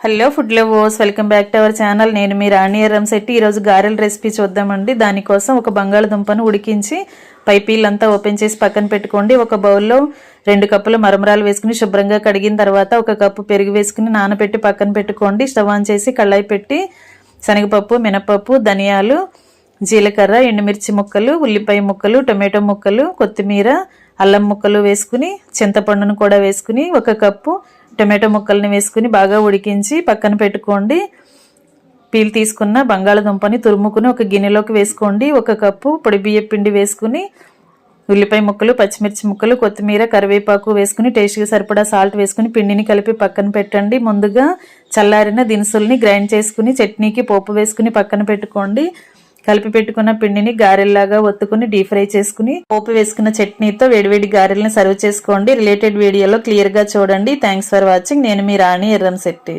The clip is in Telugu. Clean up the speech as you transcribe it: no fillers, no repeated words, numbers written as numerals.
Hello food lovers, welcome back to our channel. నేను మీ రాణి ఎర్రంశెట్టి. ఈరోజు గారెల రెసిపీ చూద్దామండి. దానికోసం ఒక బంగాళదుంపను ఉడికించి పైపీలంతా ఓపెన్ చేసి పక్కన పెట్టుకోండి. ఒక బౌల్లో 2 కప్పుల మరమరాలు వేసుకుని శుభ్రంగా కడిగిన తర్వాత 1 కప్పు పెరుగు వేసుకుని నానబెట్టి పక్కన పెట్టుకోండి. స్టవ్ ఆన్ చేసి కళాయి పెట్టి శనగపప్పు, మినపప్పు, ధనియాలు, జీలకర్ర, ఎండుమిర్చి ముక్కలు, ఉల్లిపాయ ముక్కలు, టొమాటో ముక్కలు, కొత్తిమీర, అల్లం ముక్కలు వేసుకుని చింతపండును కూడా వేసుకుని 1 కప్పు టొమాటో ముక్కల్ని వేసుకుని బాగా ఉడికించి పక్కన పెట్టుకోండి. పీల్ తీసుకున్న బంగాళదుంపని తురుముకుని ఒక గిన్నెలోకి వేసుకోండి. 1 కప్పు పొడి బియ్యం పిండి వేసుకుని ఉల్లిపాయ ముక్కలు, పచ్చిమిర్చి ముక్కలు, కొత్తిమీర, కరివేపాకు వేసుకుని టేస్ట్కి సరిపడా సాల్ట్ వేసుకుని పిండిని కలిపి పక్కన పెట్టండి. ముందుగా చల్లారిన దినుసుల్ని గ్రైండ్ చేసుకుని చట్నీకి పోపు వేసుకుని పక్కన పెట్టుకోండి. కలిపి పెట్టుకున్న పిండిని గారెల్లాగా ఒత్తుకుని డీప్ ఫ్రై చేసుకుని పోపు వేసుకున్న చట్నీతో వేడివేడి గారెల్ని సర్వ్ చేసుకోండి. రిలేటెడ్ వీడియోలో క్లియర్గా చూడండి. Thanks for watching. నేను మీ రాణి ఎర్రంశెట్టి.